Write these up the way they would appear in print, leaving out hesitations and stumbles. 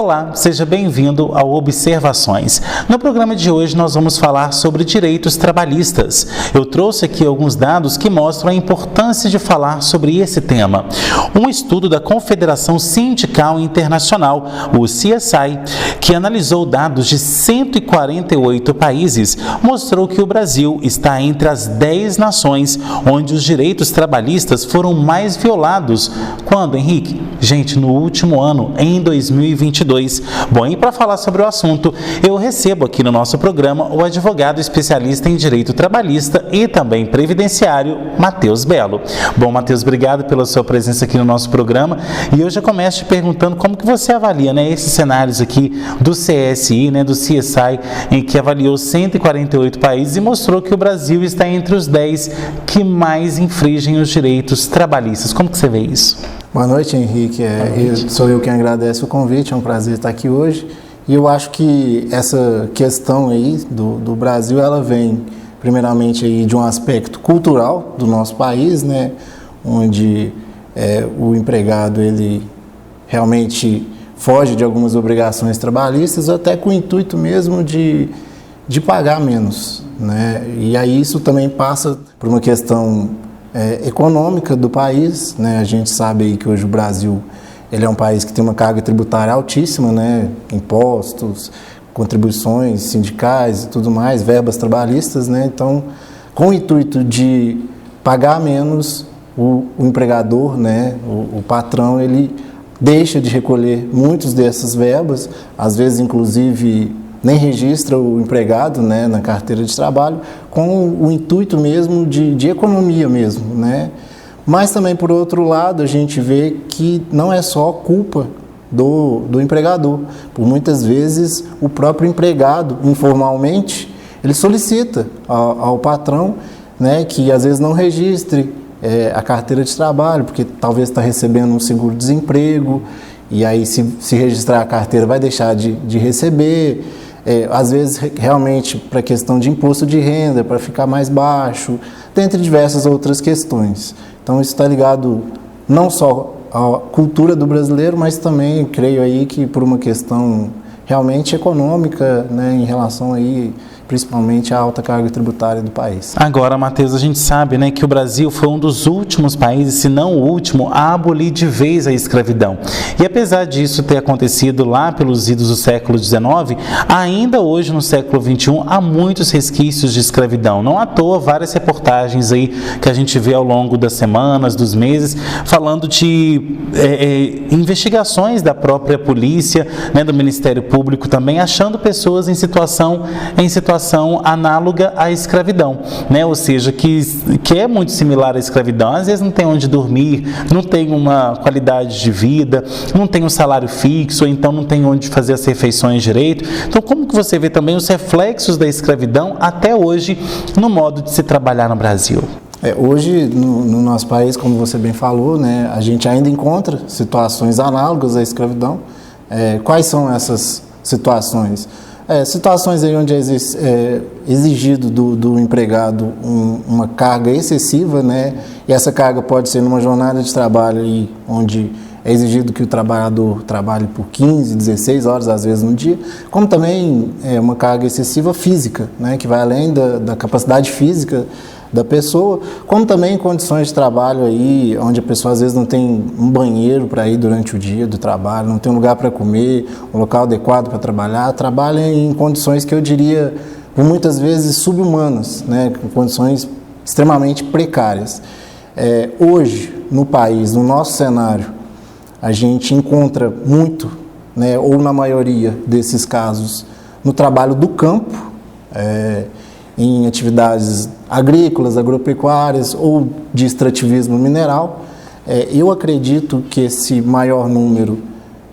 Olá, seja bem-vindo ao Observações. No programa de hoje nós vamos falar sobre direitos trabalhistas. Eu trouxe aqui alguns dados que mostram a importância de falar sobre esse tema. Um estudo da Confederação Sindical Internacional, o CSI, que analisou dados de 148 países, mostrou que o Brasil está entre as 10 nações onde os direitos trabalhistas foram mais violados. Quando, Henrique? Gente, no último ano, em 2022. Bom, e para falar sobre o assunto, eu recebo aqui no nosso programa o advogado especialista em direito trabalhista e também previdenciário, Matheus Belo. Bom, Matheus, obrigado pela sua presença aqui no nosso programa. E eu já começo te perguntando como que você avalia, esses cenários aqui do CSI, do CSI, em que avaliou 148 países e mostrou que o Brasil está entre os 10 que mais infringem os direitos trabalhistas. Como que você vê isso? Boa noite, Henrique. Sou eu quem agradece o convite, é um prazer estar aqui hoje. E eu acho que essa questão aí do Brasil, ela vem primeiramente aí de um aspecto cultural do nosso país, onde o empregado ele realmente foge de algumas obrigações trabalhistas, até com o intuito mesmo de pagar menos, E aí isso também passa por uma questão econômica do país, A gente sabe aí que hoje o Brasil ele é um país que tem uma carga tributária altíssima, Impostos, contribuições sindicais e tudo mais, verbas trabalhistas, Então, com o intuito de pagar menos, o empregador, o patrão, ele deixa de recolher muitas dessas verbas, às vezes inclusive nem registra o empregado na carteira de trabalho, com o intuito mesmo de economia mesmo, Mas também, por outro lado, a gente vê que não é só culpa do empregador. Por muitas vezes, o próprio empregado, informalmente, ele solicita ao patrão, que às vezes não registre a carteira de trabalho, porque talvez está recebendo um seguro-desemprego, e aí se registrar a carteira vai deixar de receber. Às vezes realmente para questão de imposto de renda, para ficar mais baixo, dentre diversas outras questões. Então isso está ligado não só à cultura do brasileiro, mas também creio aí que por uma questão realmente econômica, em relação aí principalmente à alta carga tributária do país. Agora, Matheus, a gente sabe que o Brasil foi um dos últimos países, se não o último, a abolir de vez a escravidão. E apesar disso ter acontecido lá pelos idos do século XIX, ainda hoje no século XXI há muitos resquícios de escravidão. Não à toa, várias reportagens aí que a gente vê ao longo das semanas, dos meses, falando de investigações da própria polícia, do Ministério Público também, achando pessoas em situação análoga à escravidão, ou seja, que é muito similar à escravidão. Às vezes não tem onde dormir, não tem uma qualidade de vida, não tem um salário fixo, ou então não tem onde fazer as refeições direito. Então, como que você vê também os reflexos da escravidão até hoje no modo de se trabalhar no Brasil? Hoje, no nosso país, como você bem falou, a gente ainda encontra situações análogas à escravidão. Quais são essas situações? Situações aí onde é exigido do empregado uma carga excessiva, E essa carga pode ser numa jornada de trabalho aí, onde é exigido que o trabalhador trabalhe por 15, 16 horas, às vezes, no dia, como também uma carga excessiva física, que vai além da capacidade física da pessoa, como também em condições de trabalho aí, onde a pessoa às vezes não tem um banheiro para ir durante o dia do trabalho, não tem um lugar para comer, um local adequado para trabalhar, trabalha em condições que eu diria, por muitas vezes, subhumanas, com condições extremamente precárias. Hoje, no país, no nosso cenário, a gente encontra muito, ou na maioria desses casos, no trabalho do campo, em atividades agrícolas, agropecuárias ou de extrativismo mineral. Eu acredito que esse maior número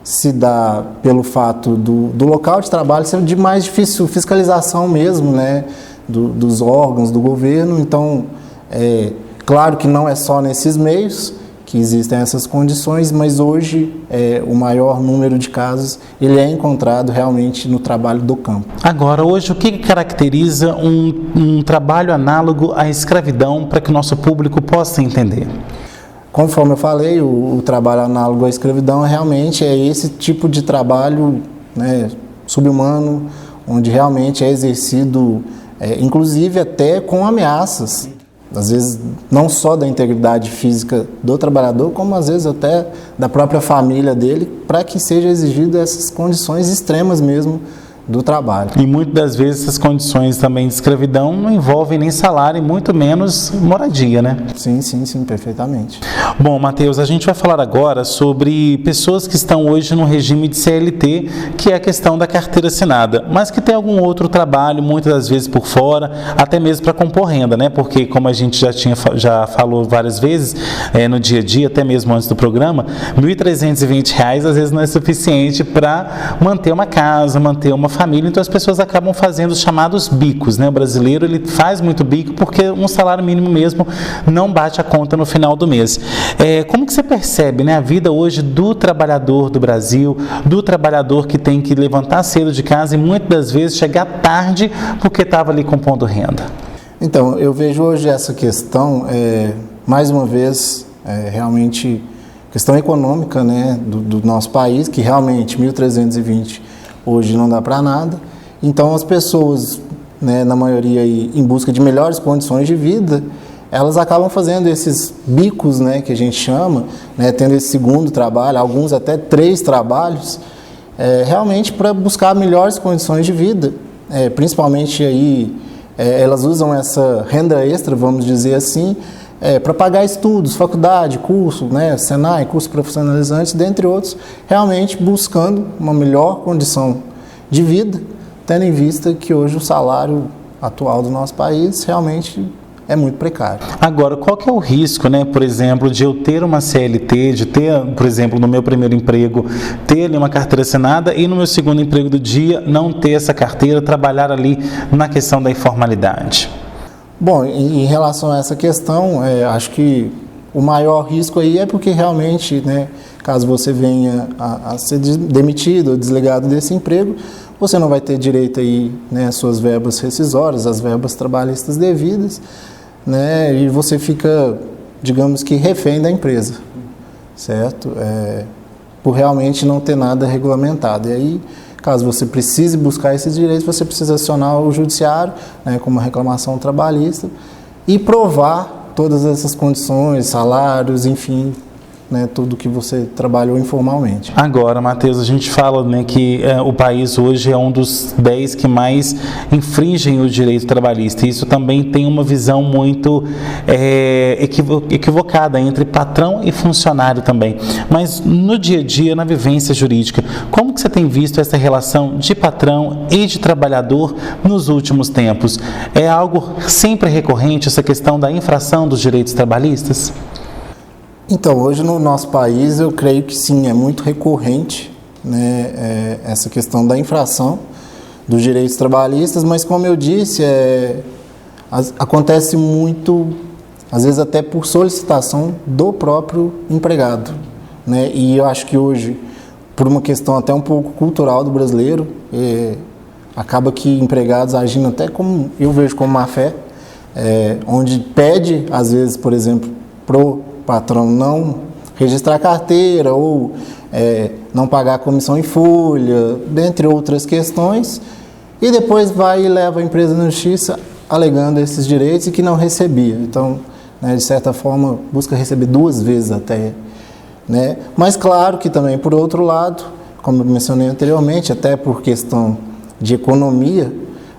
se dá pelo fato do local de trabalho ser de mais difícil fiscalização mesmo, dos órgãos do governo. Então, claro que não é só nesses meios que existem essas condições, mas hoje o maior número de casos ele é encontrado realmente no trabalho do campo. Agora, hoje, o que caracteriza um trabalho análogo à escravidão para que o nosso público possa entender? Conforme eu falei, o trabalho análogo à escravidão realmente é esse tipo de trabalho, né, subhumano, onde realmente é exercido, inclusive até com ameaças, às vezes não só da integridade física do trabalhador, como às vezes até da própria família dele, para que seja exigido essas condições extremas mesmo do trabalho. E muitas das vezes essas condições também de escravidão não envolvem nem salário e muito menos moradia, né? Sim, perfeitamente. Bom, Matheus, a gente vai falar agora sobre pessoas que estão hoje no regime de CLT, que é a questão da carteira assinada, mas que tem algum outro trabalho, muitas das vezes por fora, até mesmo para compor renda, né? Porque, como a gente já falou várias vezes, no dia a dia, até mesmo antes do programa, R$ 1.320 às vezes não é suficiente para manter uma casa, manter uma família, então as pessoas acabam fazendo os chamados bicos, né? O brasileiro, ele faz muito bico porque um salário mínimo mesmo não bate a conta no final do mês. Como que você percebe, né, a vida hoje do trabalhador do Brasil, do trabalhador que tem que levantar cedo de casa e muitas das vezes chegar tarde porque estava ali compondo renda? Então, eu vejo hoje essa questão, mais uma vez, realmente questão econômica, né, do nosso país, que realmente 1.320 hoje não dá para nada. Então as pessoas, né, na maioria aí, em busca de melhores condições de vida, elas acabam fazendo esses bicos, né, que a gente chama, né, tendo esse segundo trabalho, alguns até 3 trabalhos, realmente para buscar melhores condições de vida. Principalmente aí, elas usam essa renda extra, vamos dizer assim, para pagar estudos, faculdade, curso, né, Senai, curso profissionalizantes, dentre outros, realmente buscando uma melhor condição de vida, tendo em vista que hoje o salário atual do nosso país realmente é muito precário. Agora, qual que é o risco, né, por exemplo, de eu ter uma CLT, de ter, por exemplo, no meu primeiro emprego, ter ali uma carteira assinada e no meu segundo emprego do dia não ter essa carteira, trabalhar ali na questão da informalidade? Bom, em relação a essa questão, acho que o maior risco aí é porque realmente, né, caso você venha a ser demitido ou desligado desse emprego, você não vai ter direito aí, né, às suas verbas rescisórias, às verbas trabalhistas devidas, né, e você fica, digamos que, refém da empresa, certo? Por realmente não ter nada regulamentado. E aí, caso você precise buscar esses direitos, você precisa acionar o judiciário, né, com uma reclamação trabalhista e provar todas essas condições, salários, enfim, né, tudo que você trabalhou informalmente. Agora, Matheus, a gente fala, né, que o país hoje é um dos 10 que mais infringem o direito trabalhista. Isso também tem uma visão muito equivocada entre patrão e funcionário também. Mas no dia a dia, na vivência jurídica, como que você tem visto essa relação de patrão e de trabalhador nos últimos tempos? É algo sempre recorrente essa questão da infração dos direitos trabalhistas? Então, hoje no nosso país, eu creio que sim, é muito recorrente, né, essa questão da infração dos direitos trabalhistas, mas como eu disse, acontece muito, às vezes até por solicitação do próprio empregado, né, e eu acho que hoje, por uma questão até um pouco cultural do brasileiro, acaba que empregados agindo até como, eu vejo como má fé, onde pede, às vezes, por exemplo, pro patrão não registrar a carteira ou não pagar a comissão em folha, dentre outras questões, e depois vai e leva a empresa na justiça alegando esses direitos e que não recebia. Então, né, de certa forma, busca receber 2 vezes até. Né? Mas claro que também, por outro lado, como eu mencionei anteriormente, até por questão de economia,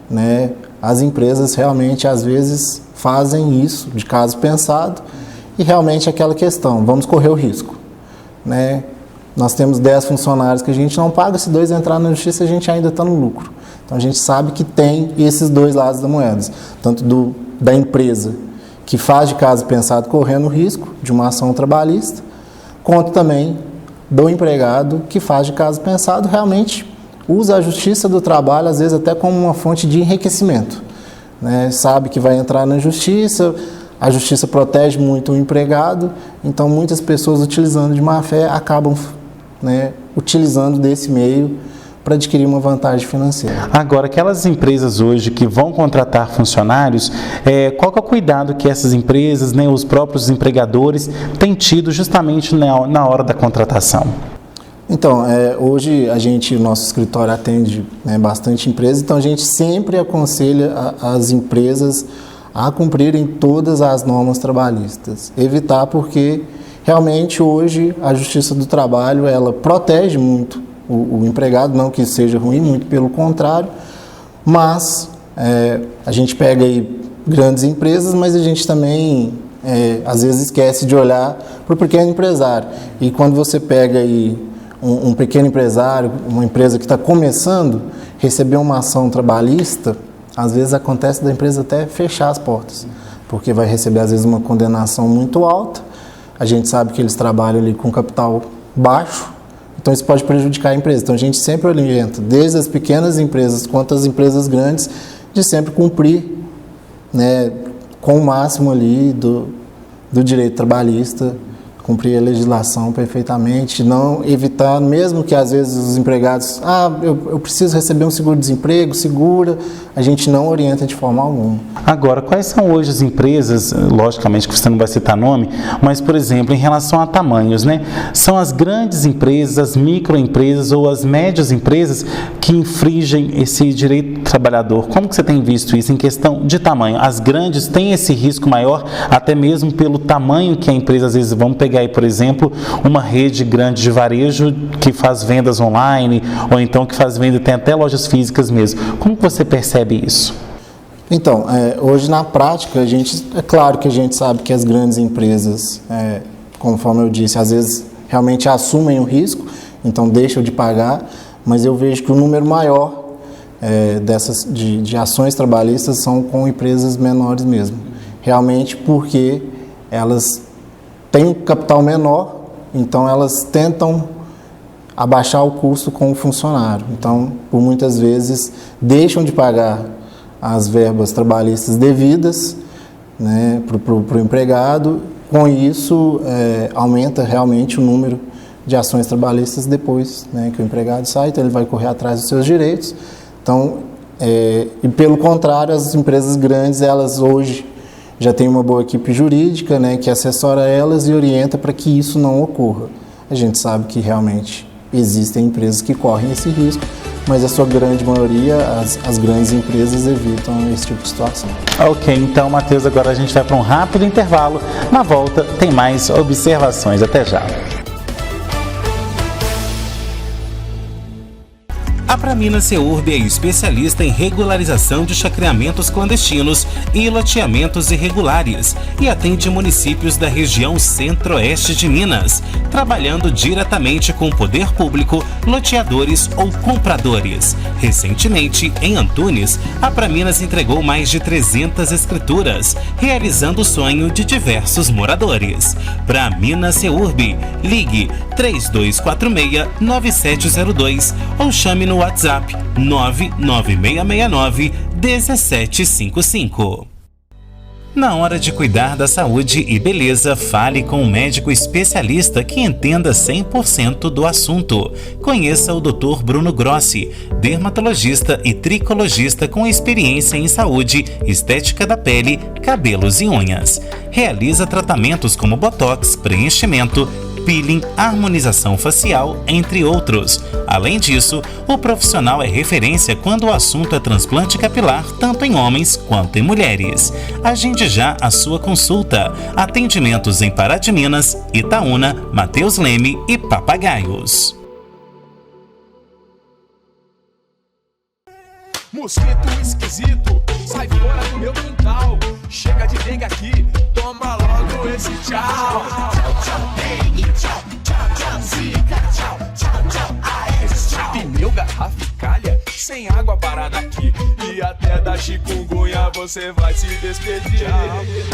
né, as empresas realmente, às vezes, fazem isso de caso pensado. E realmente aquela questão, vamos correr o risco, né? Nós temos 10 funcionários que a gente não paga, se 2 entrar na justiça a gente ainda está no lucro. Então a gente sabe que tem esses 2 lados da moeda, tanto da empresa que faz de caso pensado correndo o risco de uma ação trabalhista, quanto também do empregado que faz de caso pensado realmente usa a justiça do trabalho às vezes até como uma fonte de enriquecimento, né? Sabe que vai entrar na justiça. A justiça protege muito o empregado, então muitas pessoas utilizando de má fé acabam, né, utilizando desse meio para adquirir uma vantagem financeira. Agora, aquelas empresas hoje que vão contratar funcionários, qual que é o cuidado que essas empresas, né, os próprios empregadores têm tido justamente na hora da contratação? Então, hoje o nosso escritório atende, né, bastante empresas, então a gente sempre aconselha as empresas a cumprirem todas as normas trabalhistas. Evitar porque realmente hoje a Justiça do Trabalho ela protege muito o empregado, não que seja ruim, muito pelo contrário, mas a gente pega aí grandes empresas, mas a gente também às vezes esquece de olhar para o pequeno empresário. E quando você pega aí um pequeno empresário, uma empresa que está começando, receber uma ação trabalhista, às vezes acontece da empresa até fechar as portas, porque vai receber às vezes uma condenação muito alta. A gente sabe que eles trabalham ali com capital baixo, então isso pode prejudicar a empresa. Então a gente sempre orienta, desde as pequenas empresas quanto as empresas grandes, de sempre cumprir, né, com o máximo ali do direito trabalhista, cumprir a legislação perfeitamente, não evitar, mesmo que às vezes os empregados, eu preciso receber um seguro-desemprego, segura, a gente não orienta de forma alguma. Agora, quais são hoje as empresas, logicamente que você não vai citar nome, mas, por exemplo, em relação a tamanhos, né? São as grandes empresas, as microempresas ou as médias empresas que infringem esse direito do trabalhador. Como que você tem visto isso em questão de tamanho? As grandes têm esse risco maior, até mesmo pelo tamanho que a empresa, às vezes, vamos pegar aí, por exemplo, uma rede grande de varejo que faz vendas online, ou então que faz venda, tem até lojas físicas mesmo. Como que você percebe isso? Então, hoje na prática, é claro que a gente sabe que as grandes empresas, conforme eu disse, às vezes realmente assumem o risco, então deixam de pagar, mas eu vejo que o número maior de ações trabalhistas são com empresas menores mesmo, realmente porque elas têm um capital menor, então elas tentam abaixar o custo com o funcionário. Então, por muitas vezes, deixam de pagar as verbas trabalhistas devidas, né, para o empregado. Com isso, aumenta realmente o número de ações trabalhistas depois, né, que o empregado sai, então ele vai correr atrás dos seus direitos. Então, e pelo contrário, as empresas grandes, elas hoje já têm uma boa equipe jurídica, né, que assessora elas e orienta para que isso não ocorra. A gente sabe que realmente existem empresas que correm esse risco, mas a sua grande maioria, as grandes empresas evitam esse tipo de situação. Ok, então, Matheus, agora a gente vai para um rápido intervalo. Na volta tem mais observações. Até já. A Praminas Seurb é especialista em regularização de chacreamentos clandestinos e loteamentos irregulares e atende municípios da região centro-oeste de Minas, trabalhando diretamente com o poder público, loteadores ou compradores. Recentemente, em Antunes, a Praminas entregou mais de 300 escrituras, realizando o sonho de diversos moradores. Praminas Seurb, ligue 3246-9702 ou chame no WhatsApp 99669-1755. Na hora de cuidar da saúde e beleza, fale com um médico especialista que entenda 100% do assunto. Conheça o Dr. Bruno Grossi, dermatologista e tricologista com experiência em saúde, estética da pele, cabelos e unhas. Realiza tratamentos como botox, preenchimento, peeling, harmonização facial, entre outros. Além disso, o profissional é referência quando o assunto é transplante capilar, tanto em homens quanto em mulheres. Agende já a sua consulta. Atendimentos em Pará de Minas, Itaúna, Mateus Leme e Papagaios. Mosquito esquisito, sai fora do meu quintal. Chega de dengue aqui, toma logo esse tchau. Tchau, tchau, dengue, tchau, tchau, tchau, zika, tchau, tchau, tchau, aedes, tchau. Pneu, garrafa e calha, sem água parada aqui. E até da chikungunya você vai se despedir.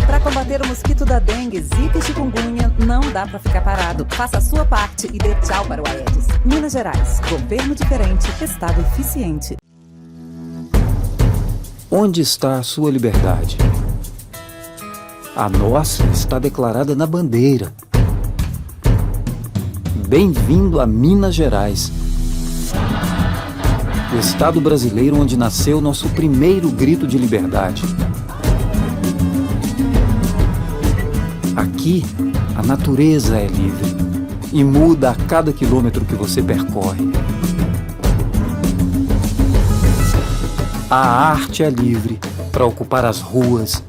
Para combater o mosquito da dengue, zika e chikungunya, não dá para ficar parado. Faça a sua parte e dê tchau para o Aedes. Minas Gerais, governo diferente, estado eficiente. Onde está a sua liberdade? A nossa está declarada na bandeira. Bem-vindo a Minas Gerais. o Estado brasileiro onde nasceu nosso primeiro grito de liberdade. Aqui, a natureza é livre e muda a cada quilômetro que você percorre. A arte é livre para ocupar as ruas,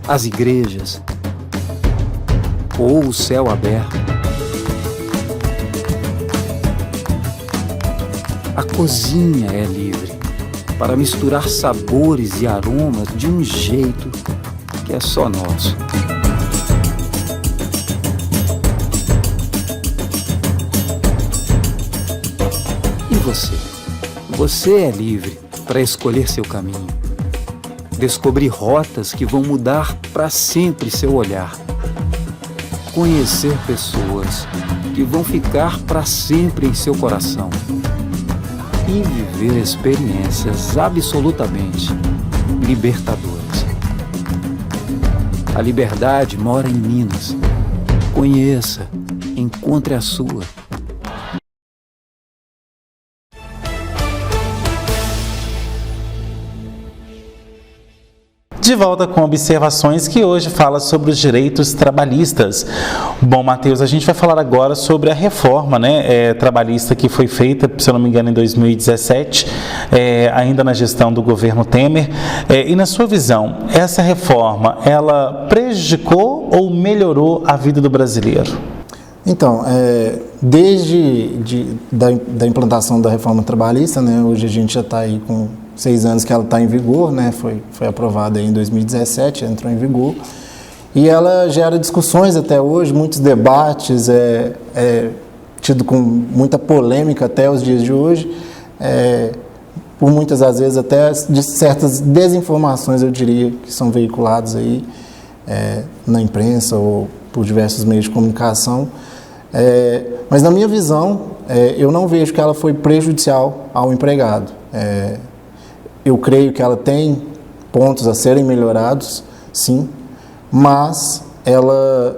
as igrejas ou o céu aberto. A cozinha é livre para misturar sabores e aromas de um jeito que é só nosso. E você? Você é livre para escolher seu caminho, descobrir rotas que vão mudar para sempre seu olhar, conhecer pessoas que vão ficar para sempre em seu coração e viver experiências absolutamente libertadoras. A liberdade mora em Minas. Conheça, encontre a sua. De volta com observações que hoje fala sobre os direitos trabalhistas. Bom, Matheus, a gente vai falar agora sobre a reforma, trabalhista que foi feita, se eu não me engano, em 2017, ainda na gestão do governo Temer. E na sua visão, essa reforma, ela prejudicou ou melhorou a vida do brasileiro? Então, da implantação da reforma trabalhista, hoje a gente já está aí com 6 anos que ela está em vigor, foi aprovada em 2017, entrou em vigor, e ela gera discussões até hoje, muitos debates, tido com muita polêmica até os dias de hoje, por muitas às vezes até de certas desinformações, eu diria, que são veiculadas aí na imprensa ou por diversos meios de comunicação. Mas na minha visão, eu não vejo que ela foi prejudicial ao empregado. Eu creio que ela tem pontos a serem melhorados, sim, mas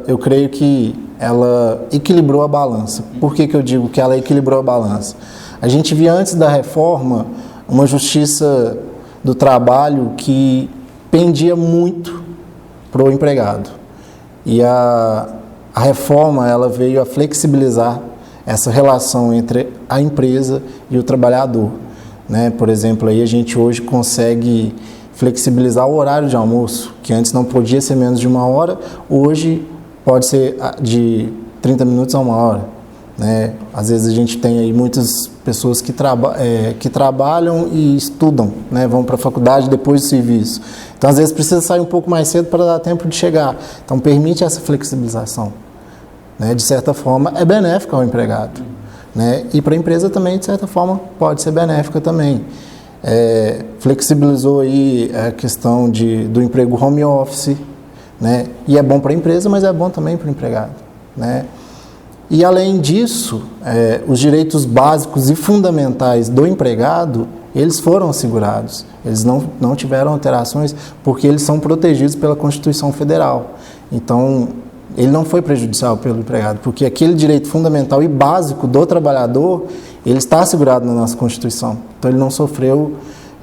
eu creio que ela equilibrou a balança. Por que eu digo que ela equilibrou a balança? A gente via antes da reforma uma justiça do trabalho que pendia muito para o empregado. E a reforma ela veio a flexibilizar essa relação entre a empresa e o trabalhador. Por exemplo, aí a gente hoje consegue flexibilizar o horário de almoço, que antes não podia ser menos de 1 hora, hoje pode ser de 30 minutos a 1 hora. Às vezes a gente tem aí muitas pessoas que trabalham e estudam, vão para a faculdade depois do serviço. Então, às vezes precisa sair um pouco mais cedo para dar tempo de chegar. Então, permite essa flexibilização. De certa forma, é benéfica ao empregado. E para a empresa também, de certa forma, pode ser benéfica também. Flexibilizou aí a questão do emprego home office, e é bom para a empresa, mas é bom também para o empregado. E além disso, os direitos básicos e fundamentais do empregado, eles foram assegurados. Eles não tiveram alterações porque eles são protegidos pela Constituição Federal. Então, ele não foi prejudicial pelo empregado, porque aquele direito fundamental e básico do trabalhador, ele está assegurado na nossa Constituição. Então, ele não sofreu,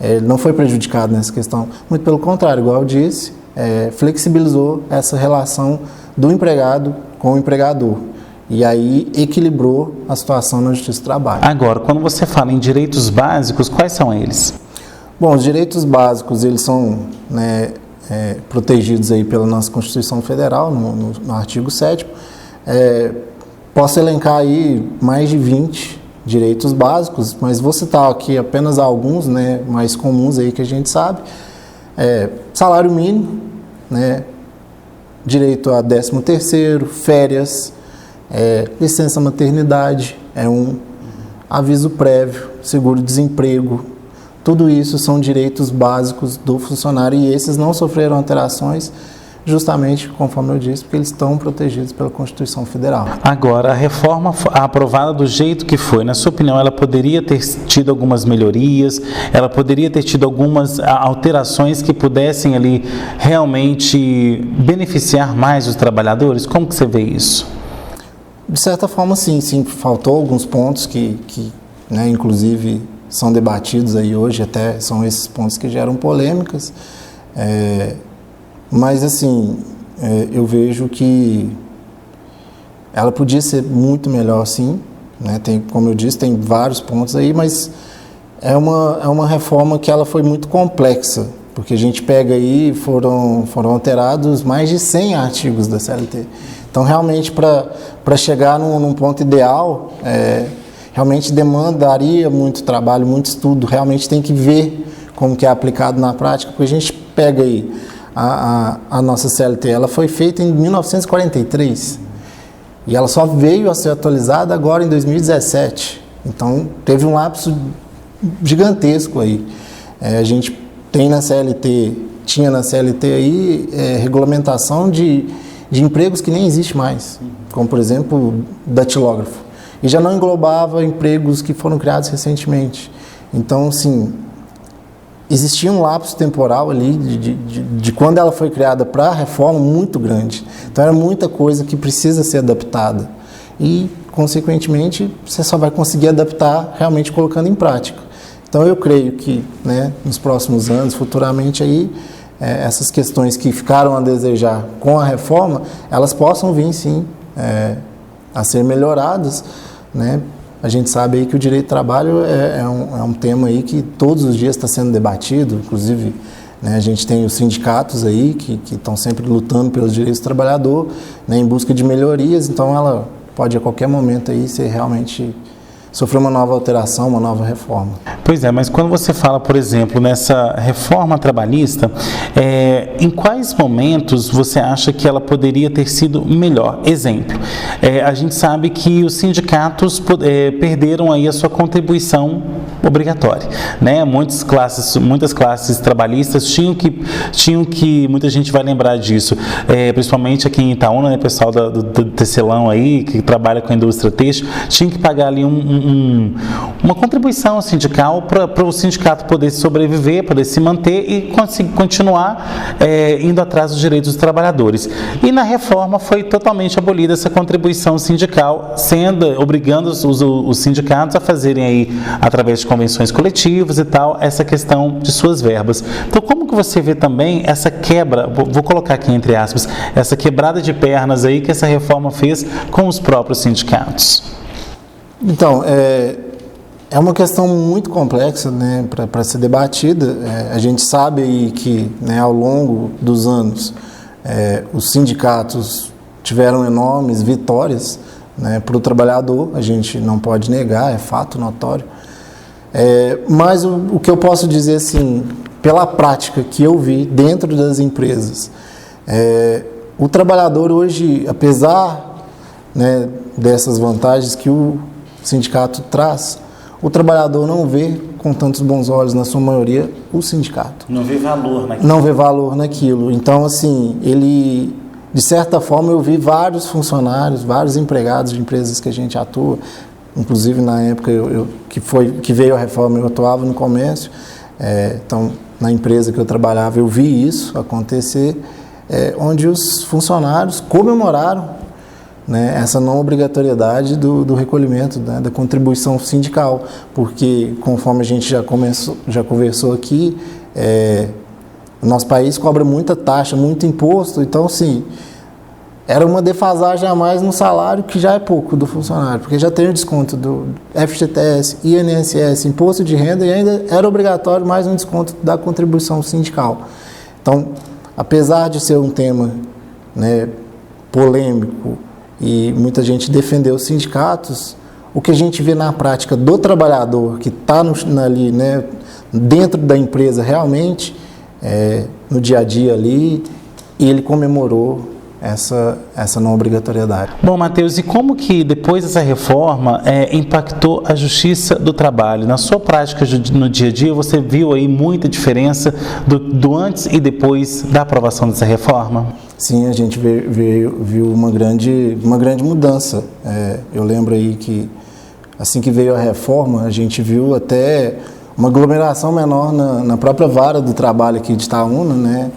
ele não foi prejudicado nessa questão. Muito pelo contrário, igual eu disse, flexibilizou essa relação do empregado com o empregador. E aí equilibrou a situação na Justiça do Trabalho. Agora, quando você fala em direitos básicos, quais são eles? Bom, os direitos básicos, eles são protegidos aí pela nossa Constituição Federal, no artigo 7º. Posso elencar aí mais de 20 direitos básicos, mas vou citar aqui apenas alguns, mais comuns aí que a gente sabe. Salário mínimo, direito a 13º, férias, licença maternidade, aviso prévio, seguro-desemprego. Tudo isso são direitos básicos do funcionário e esses não sofreram alterações, justamente, conforme eu disse, porque eles estão protegidos pela Constituição Federal. Agora, a reforma aprovada do jeito que foi, na sua opinião, ela poderia ter tido algumas melhorias, ela poderia ter tido algumas alterações que pudessem ali realmente beneficiar mais os trabalhadores? Como que você vê isso? De certa forma, sim, faltou alguns pontos que inclusive, são debatidos aí hoje, até são esses pontos que geram polêmicas. Mas, assim, eu vejo que ela podia ser muito melhor, sim, né? Tem, como eu disse, tem vários pontos aí, mas é uma reforma que ela foi muito complexa, porque a gente pega aí, foram alterados mais de 100 artigos da CLT. Então, realmente, para chegar num ponto ideal, realmente demandaria muito trabalho, muito estudo, realmente tem que ver como que é aplicado na prática, porque a gente pega aí a nossa CLT, ela foi feita em 1943 e ela só veio a ser atualizada agora em 2017. Então, teve um lapso gigantesco aí. A gente tinha na CLT aí regulamentação de empregos que nem existe mais, como, por exemplo, datilógrafo. E já não englobava empregos que foram criados recentemente. Então, assim, existia um lapso temporal ali de quando ela foi criada para a reforma muito grande. Então, era muita coisa que precisa ser adaptada. E, consequentemente, você só vai conseguir adaptar realmente colocando em prática. Então, eu creio que, né, nos próximos anos, futuramente, aí, essas questões que ficaram a desejar com a reforma, elas possam vir, sim, a ser melhoradas, né? A gente sabe aí que o direito do trabalho é um tema aí que todos os dias está sendo debatido, inclusive, né, a gente tem os sindicatos aí que estão sempre lutando pelos direitos do trabalhador, né, em busca de melhorias, então ela pode a qualquer momento aí ser realmente sofrer uma nova alteração, uma nova reforma. Pois é, mas quando você fala, por exemplo, nessa reforma trabalhista, em quais momentos você acha que ela poderia ter sido melhor? Exemplo, a gente sabe que os sindicatos perderam aí a sua contribuição obrigatória, né? Muitas classes trabalhistas tinham que muita gente vai lembrar disso, principalmente aqui em Itaúna, né, pessoal do tecelão aí, que trabalha com a indústria têxtil, tinha que pagar ali uma contribuição sindical para o sindicato poder sobreviver, poder se manter e continuar indo atrás dos direitos dos trabalhadores. E na reforma foi totalmente abolida essa contribuição sindical, obrigando os sindicatos a fazerem aí, através de convenções coletivas e tal, essa questão de suas verbas. Então, como que você vê também essa quebra, vou colocar aqui entre aspas, essa quebrada de pernas aí que essa reforma fez com os próprios sindicatos? Então, é uma questão muito complexa, né, para ser debatida. A gente sabe aí que, né, ao longo dos anos os sindicatos tiveram enormes vitórias, né, para o trabalhador, a gente não pode negar, é fato notório. Mas o que eu posso dizer, assim, pela prática que eu vi dentro das empresas, o trabalhador hoje, apesar, né, dessas vantagens que o sindicato traz, o trabalhador não vê com tantos bons olhos, na sua maioria, o sindicato. Não vê valor naquilo. Não vê valor naquilo. Então, assim, de certa forma, eu vi vários funcionários, vários empregados de empresas que a gente atua, inclusive na época que veio a reforma, eu atuava no comércio, então, na empresa que eu trabalhava, eu vi isso acontecer, onde os funcionários comemoraram, né, essa não obrigatoriedade do recolhimento, né, da contribuição sindical, porque, conforme a gente já conversou aqui, o nosso país cobra muita taxa, muito imposto, então, sim, era uma defasagem a mais no salário, que já é pouco do funcionário, porque já tem o desconto do FGTS, INSS, imposto de renda, e ainda era obrigatório mais um desconto da contribuição sindical. Então, apesar de ser um tema, né, polêmico, e muita gente defendeu os sindicatos, o que a gente vê na prática do trabalhador que está ali, né, dentro da empresa realmente, no dia a dia ali, ele comemorou essa não obrigatoriedade. Bom, Matheus, e como que depois dessa reforma impactou a Justiça do Trabalho? Na sua prática no dia a dia, você viu aí muita diferença do antes e depois da aprovação dessa reforma? Sim, a gente viu uma grande mudança. Eu lembro aí que assim que veio a reforma, a gente viu até uma aglomeração menor na própria vara do trabalho aqui de Itaúna, né?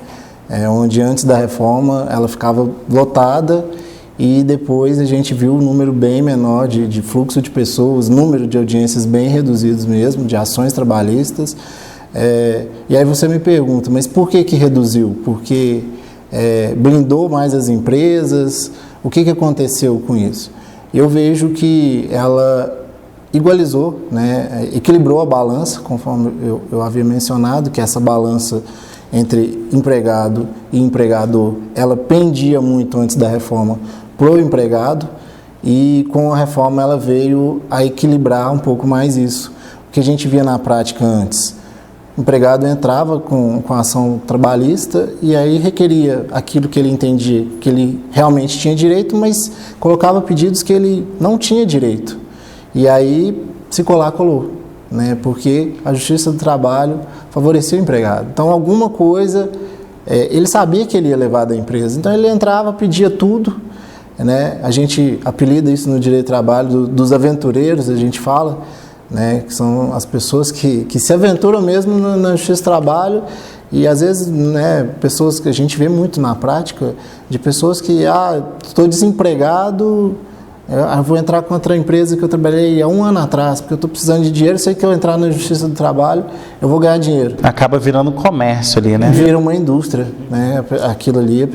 Onde antes da reforma ela ficava lotada e depois a gente viu um número bem menor de fluxo de pessoas, número de audiências bem reduzidos mesmo, de ações trabalhistas. E aí você me pergunta, mas por que reduziu? Porque blindou mais as empresas? O que aconteceu com isso? Eu vejo que ela igualizou, né, equilibrou a balança, conforme eu havia mencionado, que essa balança entre empregado e empregador, ela pendia muito antes da reforma para o empregado, e com a reforma ela veio a equilibrar um pouco mais isso. O que a gente via na prática antes, o empregado entrava com a ação trabalhista e aí requeria aquilo que ele entendia que ele realmente tinha direito, mas colocava pedidos que ele não tinha direito. E aí, se colar, colou, né? Porque a Justiça do Trabalho favorecia o empregado. Então, alguma coisa, ele sabia que ele ia levar da empresa. Então, ele entrava, pedia tudo, né? A gente apelida isso no direito do trabalho dos aventureiros, a gente fala, né? Que são as pessoas que se aventuram mesmo na Justiça do Trabalho. E, às vezes, né, pessoas que a gente vê muito na prática, de pessoas que, estou desempregado... Eu vou entrar com outra empresa que eu trabalhei há 1 ano atrás, porque eu estou precisando de dinheiro, sei que eu entrar na Justiça do Trabalho, eu vou ganhar dinheiro. Acaba virando comércio ali, né? Vira uma indústria, né? Aquilo ali,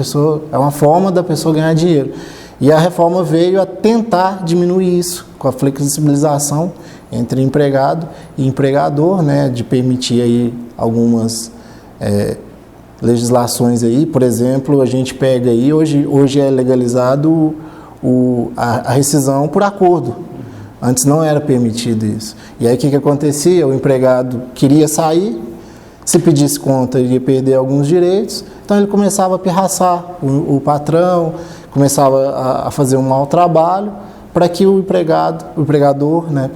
é uma forma da pessoa ganhar dinheiro. E a reforma veio a tentar diminuir isso, com a flexibilização entre empregado e empregador, né? De permitir aí algumas legislações aí. Por exemplo, a gente pega aí, hoje é legalizado a rescisão por acordo. Antes não era permitido isso. E aí o que acontecia? O empregado queria sair, se pedisse conta ele ia perder alguns direitos, então ele começava a pirraçar o patrão, começava a fazer um mau trabalho para que o empregador, né,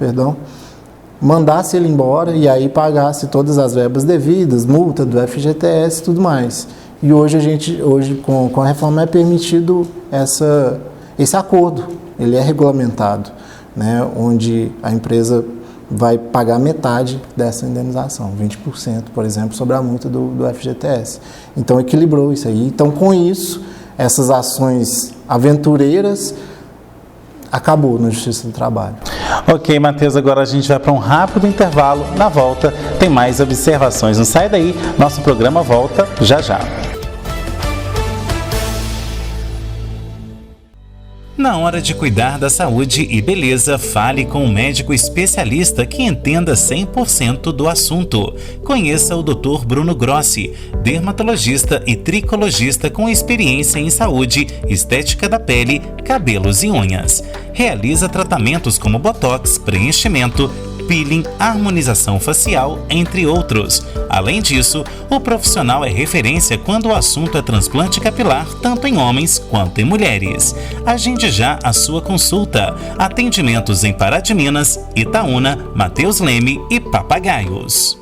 mandasse ele embora e aí pagasse todas as verbas devidas, multa do FGTS e tudo mais. E hoje com a reforma é permitido esse acordo, ele é regulamentado, né, onde a empresa vai pagar metade dessa indenização, 20%, por exemplo, sobre a multa do FGTS. Então, equilibrou isso aí. Então, com isso, essas ações aventureiras acabou na Justiça do Trabalho. Ok, Matheus, agora a gente vai para um rápido intervalo. Na volta, tem mais observações. Não sai daí, nosso programa volta já já. Na hora de cuidar da saúde e beleza, fale com um médico especialista que entenda 100% do assunto. Conheça o Dr. Bruno Grossi, dermatologista e tricologista com experiência em saúde, estética da pele, cabelos e unhas. Realiza tratamentos como botox, preenchimento, peeling, harmonização facial, entre outros. Além disso, o profissional é referência quando o assunto é transplante capilar, tanto em homens quanto em mulheres. Agende já a sua consulta. Atendimentos em Pará de Minas, Itaúna, Mateus Leme e Papagaios.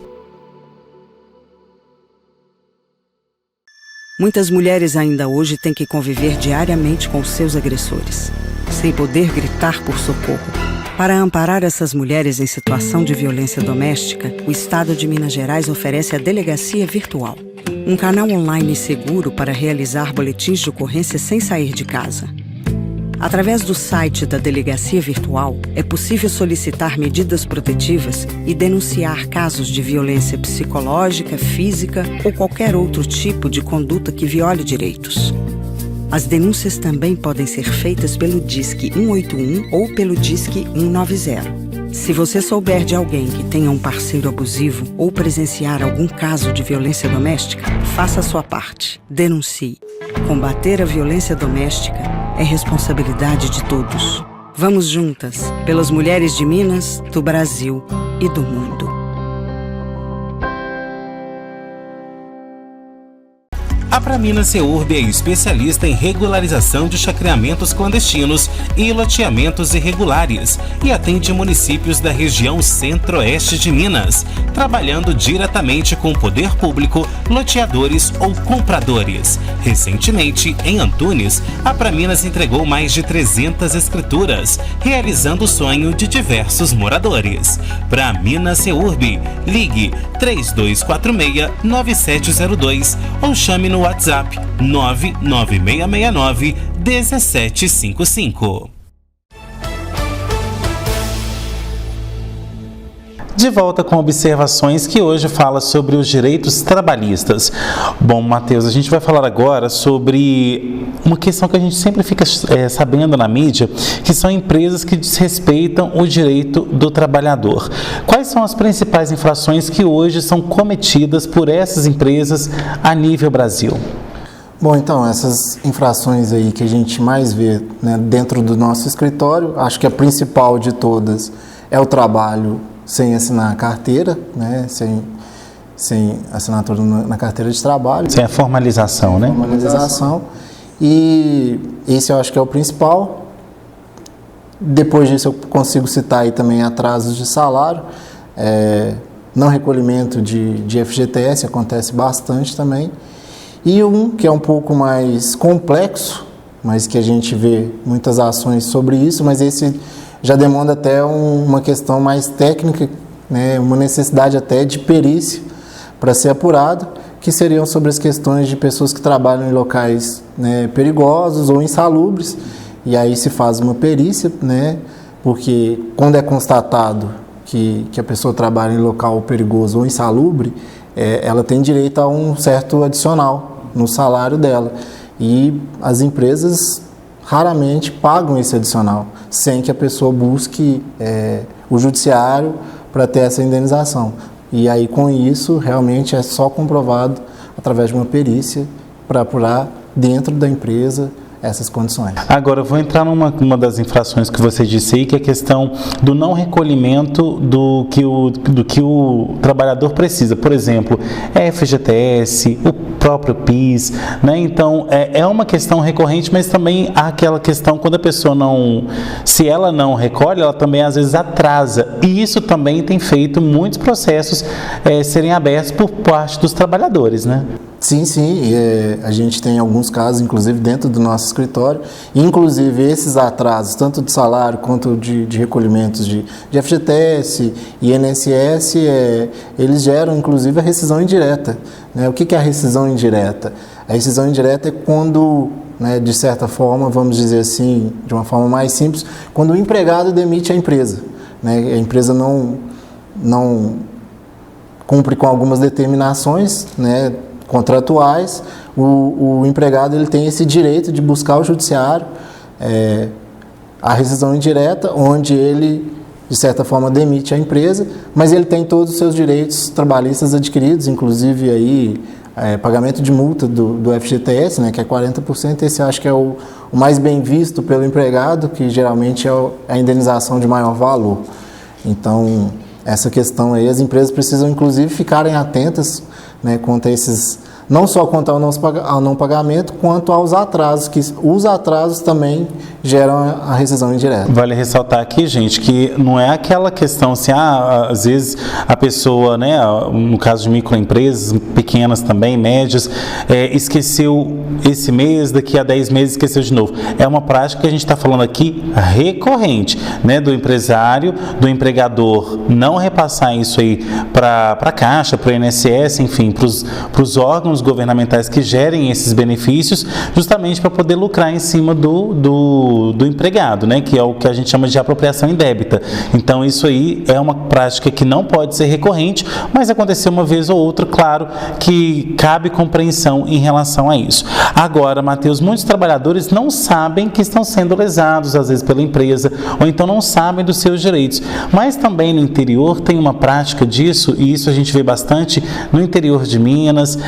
Muitas mulheres ainda hoje têm que conviver diariamente com seus agressores, sem poder gritar por socorro. Para amparar essas mulheres em situação de violência doméstica, o Estado de Minas Gerais oferece a Delegacia Virtual, um canal online seguro para realizar boletins de ocorrência sem sair de casa. Através do site da Delegacia Virtual, é possível solicitar medidas protetivas e denunciar casos de violência psicológica, física ou qualquer outro tipo de conduta que viole direitos. As denúncias também podem ser feitas pelo Disque 181 ou pelo Disque 190. Se você souber de alguém que tenha um parceiro abusivo ou presenciar algum caso de violência doméstica, faça a sua parte. Denuncie. Combater a violência doméstica é responsabilidade de todos. Vamos juntas, pelas mulheres de Minas, do Brasil e do mundo. A Praminas Seurb é especialista em regularização de chacreamentos clandestinos e loteamentos irregulares e atende municípios da região centro-oeste de Minas, trabalhando diretamente com o poder público, loteadores ou compradores. Recentemente, em Antunes, a Praminas entregou mais de 300 escrituras, realizando o sonho de diversos moradores. Praminas Seurb, ligue 3246-9702 ou chame no WhatsApp 99669-1755. De volta com observações que hoje fala sobre os direitos trabalhistas. Bom, Matheus, a gente vai falar agora sobre uma questão que a gente sempre fica sabendo na mídia, que são empresas que desrespeitam o direito do trabalhador. Quais são as principais infrações que hoje são cometidas por essas empresas a nível Brasil? Bom, então, essas infrações aí que a gente mais vê, né, dentro do nosso escritório, acho que a principal de todas é o trabalho sem assinar a carteira, né? Sem assinatura na carteira de trabalho. Sem a formalização, né? Formalização. E esse eu acho que é o principal. Depois disso eu consigo citar aí também atrasos de salário, não recolhimento de FGTS, acontece bastante também. E um que é um pouco mais complexo, mas que a gente vê muitas ações sobre isso, mas esse já demanda até uma questão mais técnica, né, uma necessidade até de perícia para ser apurado, que seriam sobre as questões de pessoas que trabalham em locais, né, perigosos ou insalubres, e aí se faz uma perícia, né, porque quando é constatado que a pessoa trabalha em local perigoso ou insalubre, ela tem direito a um certo adicional no salário dela, e as empresas raramente pagam esse adicional, sem que a pessoa busque o judiciário para ter essa indenização. E aí, com isso, realmente é só comprovado através de uma perícia para apurar dentro da empresa essas condições. Agora, eu vou entrar numa das infrações que você disse aí, que é a questão do não recolhimento do que o trabalhador precisa. Por exemplo, FGTS, o próprio PIS, né? Então, é uma questão recorrente, mas também há aquela questão quando a pessoa se ela não recolhe, ela também às vezes atrasa. E isso também tem feito muitos processos serem abertos por parte dos trabalhadores, né? Sim, a gente tem alguns casos, inclusive dentro do nosso escritório, inclusive esses atrasos, tanto de salário quanto de recolhimentos de FGTS e INSS, eles geram inclusive a rescisão indireta, né? O que é a rescisão indireta? A rescisão indireta é quando, né, de certa forma, vamos dizer assim, de uma forma mais simples, quando o empregado demite a empresa, né? A empresa não cumpre com algumas determinações, né, contratuais, o empregado ele tem esse direito de buscar o judiciário a rescisão indireta, onde ele, de certa forma, demite a empresa, mas ele tem todos os seus direitos trabalhistas adquiridos, inclusive aí, pagamento de multa do FGTS, né, que é 40%, esse acho que é o mais bem visto pelo empregado, que geralmente é a indenização de maior valor. Então, essa questão aí, as empresas precisam, inclusive, ficarem atentas, né, quanto a esses, não só quanto ao não pagamento, quanto aos atrasos, que os atrasos também geram a rescisão indireta. Vale ressaltar aqui, gente, que não é aquela questão assim, às vezes a pessoa, né, no caso de microempresas, pequenas também, médias, esqueceu esse mês, daqui a 10 meses esqueceu de novo. É uma prática que a gente está falando aqui recorrente, né, do empresário, do empregador não repassar isso aí para a Caixa, para o INSS, enfim, para os órgãos governamentais que gerem esses benefícios, justamente para poder lucrar em cima do empregado, né, que é o que a gente chama de apropriação indébita. Então, isso aí é uma prática que não pode ser recorrente, mas aconteceu uma vez ou outra, claro, que cabe compreensão em relação a isso. Agora, Matheus, muitos trabalhadores não sabem que estão sendo lesados, às vezes, pela empresa, ou então não sabem dos seus direitos. Mas também no interior tem uma prática disso, e isso a gente vê bastante no interior de Minas,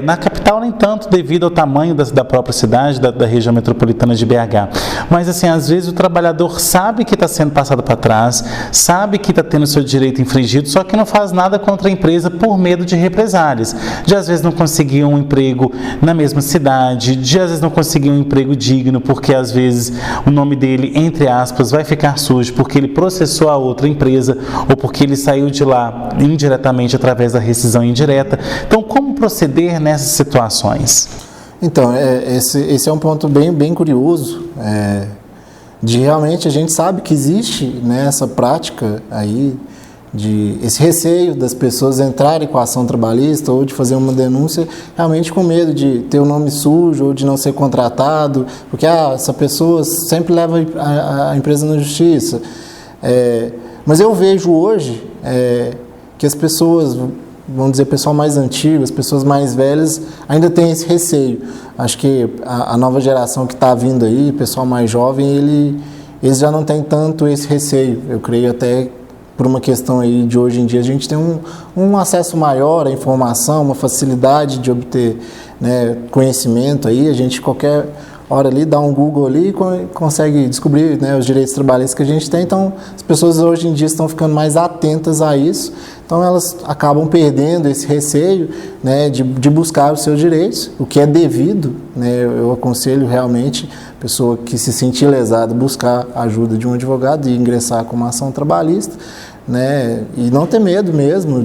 na capital nem tanto, devido ao tamanho da própria cidade, da região metropolitana de BH. Mas assim, às vezes o trabalhador sabe que está sendo passado para trás, sabe que está tendo seu direito infringido, só que não faz nada contra a empresa por medo de represálias. De às vezes não conseguir um emprego na mesma cidade, de às vezes não conseguir um emprego digno, porque às vezes o nome dele, entre aspas, vai ficar sujo porque ele processou a outra empresa ou porque ele saiu de lá indiretamente através da rescisão indireta. Então, como proceder nessas situações? Então, esse é um ponto bem curioso, de realmente a gente sabe que existe, né, essa prática aí esse receio das pessoas entrarem com a ação trabalhista ou de fazer uma denúncia realmente com medo de ter o nome sujo ou de não ser contratado, porque essa pessoa sempre leva a empresa na justiça. Mas eu vejo hoje que as pessoas, vamos dizer, pessoal mais antigo, as pessoas mais velhas ainda têm esse receio. Acho que a nova geração que está vindo aí, pessoal mais jovem, eles já não têm tanto esse receio. Eu creio até por uma questão aí de hoje em dia a gente tem um acesso maior à informação, uma facilidade de obter, né, conhecimento aí, a gente qualquer hora ali dá um Google ali e consegue descobrir, né, os direitos trabalhistas que a gente tem. Então as pessoas hoje em dia estão ficando mais atentas a isso, então elas acabam perdendo esse receio, né, de buscar os seus direitos, o que é devido, né. Eu aconselho realmente a pessoa que se sentir lesada buscar a ajuda de um advogado e ingressar com uma ação trabalhista, né, e não ter medo mesmo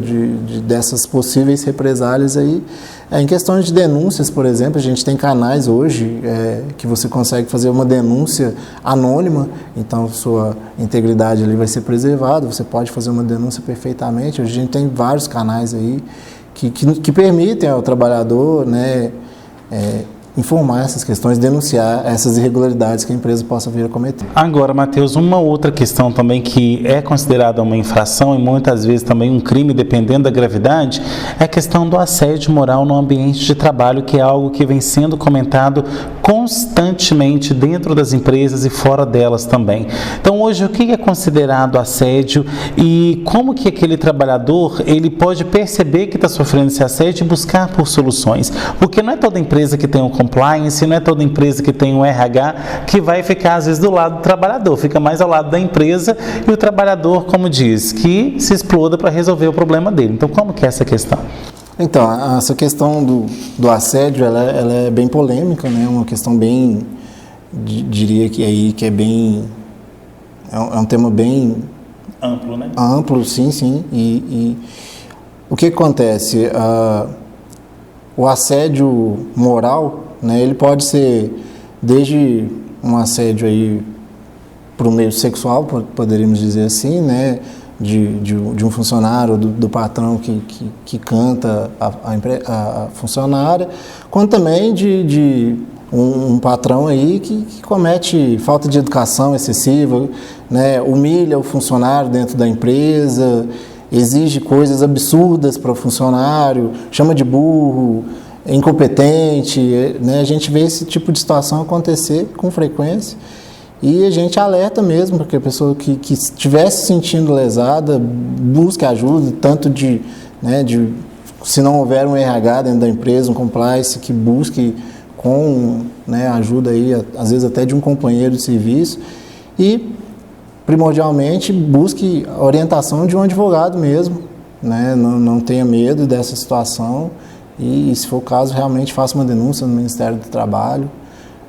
dessas possíveis represálias aí. Em questões de denúncias, por exemplo, a gente tem canais hoje que você consegue fazer uma denúncia anônima, então sua integridade ali vai ser preservada, você pode fazer uma denúncia perfeitamente. Hoje a gente tem vários canais aí que permitem ao trabalhador, né, informar essas questões, denunciar essas irregularidades que a empresa possa vir a cometer. Agora, Matheus, uma outra questão também que é considerada uma infração e muitas vezes também um crime, dependendo da gravidade, é a questão do assédio moral no ambiente de trabalho, que é algo que vem sendo comentado constantemente dentro das empresas e fora delas também. Então, hoje, o que é considerado assédio e como que aquele trabalhador ele pode perceber que está sofrendo esse assédio e buscar por soluções? Porque não é toda empresa que tem um compliance, não é toda empresa que tem um RH que vai ficar às vezes do lado do trabalhador, fica mais ao lado da empresa e o trabalhador, como diz, que se exploda para resolver o problema dele. Então, como que é essa questão? Então, essa questão do assédio, ela é bem polêmica, né? Uma questão bem, diria que é bem, é um tema bem amplo, né? Amplo, sim. E o que acontece? O assédio moral, né, ele pode ser desde um assédio aí para o meio sexual, poderíamos dizer assim, né, de um funcionário, do patrão que canta a funcionária, quanto também de um patrão aí que comete falta de educação excessiva, né, humilha o funcionário dentro da empresa, exige coisas absurdas para o funcionário, chama de burro, incompetente, né? A gente vê esse tipo de situação acontecer com frequência e a gente alerta mesmo para que a pessoa que estiver se sentindo lesada busque ajuda, tanto se não houver um RH dentro da empresa, um compliance, que busque com, né, ajuda aí, às vezes até de um companheiro de serviço, e primordialmente busque a orientação de um advogado mesmo, né? Não tenha medo dessa situação e, se for o caso, realmente faça uma denúncia no Ministério do Trabalho,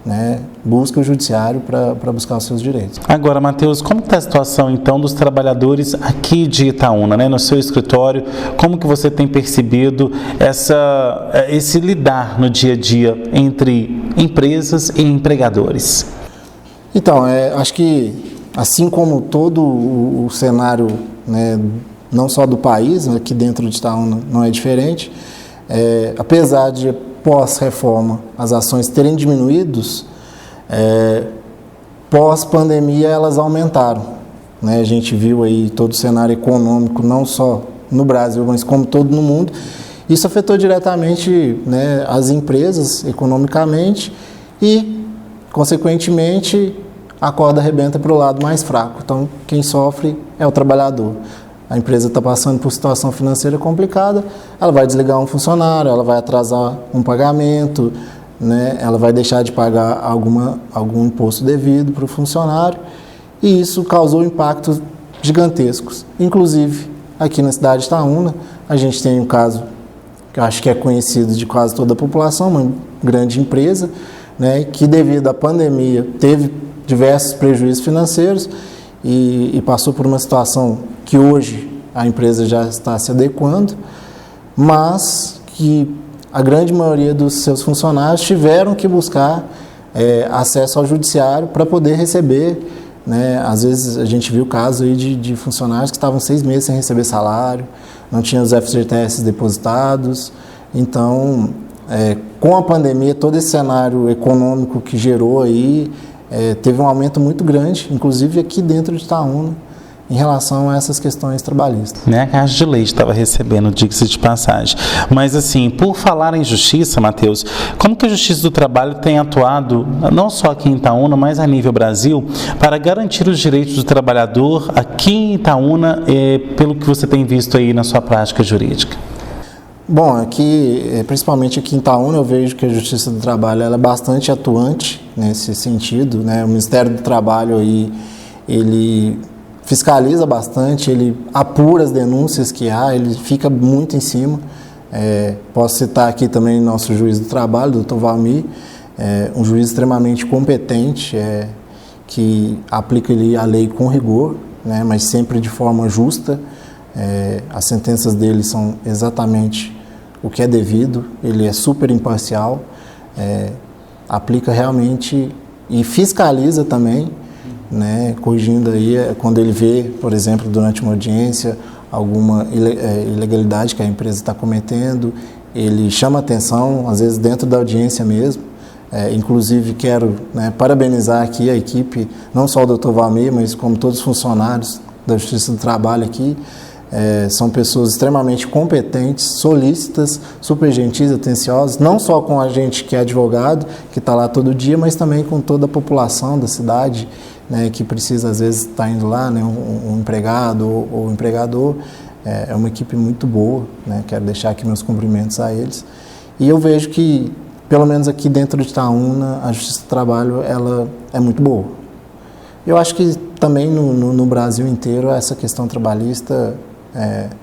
né? Busque o judiciário para buscar os seus direitos. Agora, Matheus, como está a situação então dos trabalhadores aqui de Itaúna, né? No seu escritório, como que você tem percebido esse lidar no dia a dia entre empresas e empregadores? Então, acho que assim como todo o cenário, né, não só do país, aqui dentro de Itaúna não é diferente, apesar de pós-reforma as ações terem diminuído, pós-pandemia elas aumentaram, né? A gente viu aí todo o cenário econômico, não só no Brasil, mas como todo no mundo. Isso afetou diretamente, né, as empresas economicamente e, consequentemente, a corda arrebenta para o lado mais fraco. Então, quem sofre é o trabalhador. A empresa está passando por situação financeira complicada, ela vai desligar um funcionário, ela vai atrasar um pagamento, né? Ela vai deixar de pagar algum imposto devido para o funcionário, e isso causou impactos gigantescos. Inclusive, aqui na cidade de Itaúna, a gente tem um caso que eu acho que é conhecido de quase toda a população, uma grande empresa, né, que devido à pandemia teve diversos prejuízos financeiros e passou por uma situação que hoje a empresa já está se adequando, mas que a grande maioria dos seus funcionários tiveram que buscar acesso ao judiciário para poder receber, né? Às vezes a gente viu casos aí de funcionários que estavam 6 meses sem receber salário, não tinham os FGTS depositados. Então, com a pandemia, todo esse cenário econômico que gerou aí, teve um aumento muito grande, inclusive aqui dentro de Itaúna, em relação a essas questões trabalhistas. Nem a caixa de leite estava recebendo, diga-se de passagem. Mas assim, por falar em justiça, Matheus, como que a Justiça do Trabalho tem atuado, não só aqui em Itaúna, mas a nível Brasil, para garantir os direitos do trabalhador aqui em Itaúna, pelo que você tem visto aí na sua prática jurídica? Bom, aqui, principalmente aqui em Itaúna, eu vejo que a Justiça do Trabalho ela é bastante atuante nesse sentido, né? O Ministério do Trabalho aí, ele fiscaliza bastante, ele apura as denúncias que há, ele fica muito em cima. Posso citar aqui também nosso juiz do trabalho, Dr. Valmir, um juiz extremamente competente, que aplica ali a lei com rigor, né, mas sempre de forma justa. As sentenças dele são exatamente o que é devido, ele é super imparcial, aplica realmente e fiscaliza também, né, corrigindo aí quando ele vê, por exemplo, durante uma audiência, alguma ilegalidade que a empresa está cometendo, ele chama atenção, às vezes dentro da audiência mesmo. Inclusive quero, né, parabenizar aqui a equipe, não só o Dr. Valmir, mas como todos os funcionários da Justiça do Trabalho aqui. São pessoas extremamente competentes, solícitas, super gentis, atenciosas, não só com a gente que é advogado, que está lá todo dia, mas também com toda a população da cidade, né, que precisa às vezes estar indo lá, né, um empregado ou empregador. É uma equipe muito boa, né, quero deixar aqui meus cumprimentos a eles. E eu vejo que, pelo menos aqui dentro de Itaúna, a Justiça do Trabalho ela é muito boa. Eu acho que também no Brasil inteiro essa questão trabalhista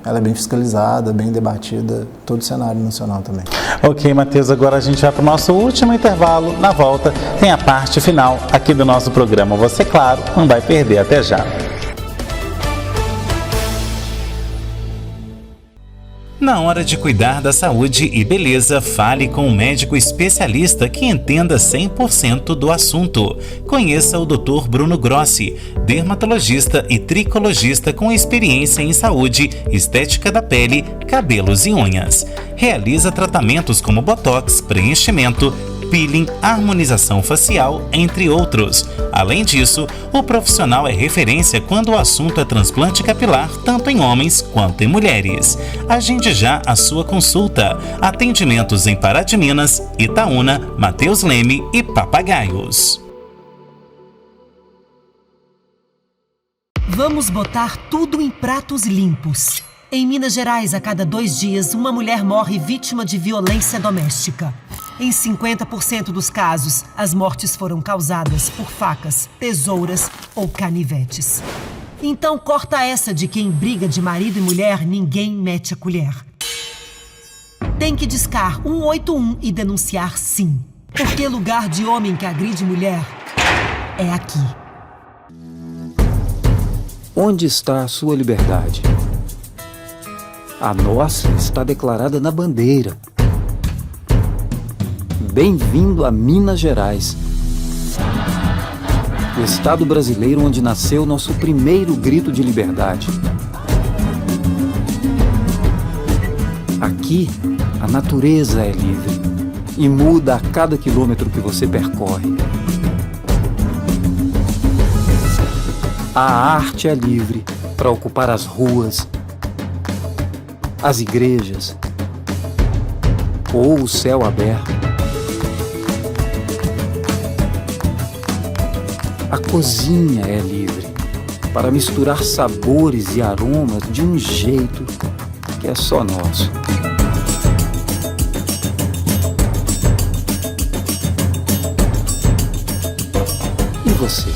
ela é bem fiscalizada, bem debatida, todo o cenário nacional também. Ok, Matheus, agora a gente vai para o nosso último intervalo. Na volta tem a parte final aqui do nosso programa. Você, claro, não vai perder. Até já. Na hora de cuidar da saúde e beleza, fale com um médico especialista que entenda 100% do assunto. Conheça o Dr. Bruno Grossi, dermatologista e tricologista com experiência em saúde, estética da pele, cabelos e unhas. Realiza tratamentos como botox, preenchimento, peeling, harmonização facial, entre outros. Além disso, o profissional é referência quando o assunto é transplante capilar, tanto em homens quanto em mulheres. Agende já a sua consulta. Atendimentos em Pará de Minas, Itaúna, Matheus Leme e Papagaios. Vamos botar tudo em pratos limpos. Em Minas Gerais, a cada 2 dias, uma mulher morre vítima de violência doméstica. Em 50% dos casos, as mortes foram causadas por facas, tesouras ou canivetes. Então corta essa de que em briga de marido e mulher ninguém mete a colher. Tem que discar 181 e denunciar sim. Porque lugar de homem que agride mulher é aqui. Onde está a sua liberdade? A nossa está declarada na bandeira. Bem-vindo a Minas Gerais, o estado brasileiro onde nasceu nosso primeiro grito de liberdade. Aqui, a natureza é livre e muda a cada quilômetro que você percorre. A arte é livre para ocupar as ruas, as igrejas ou o céu aberto. A cozinha é livre para misturar sabores e aromas de um jeito que é só nosso. E você?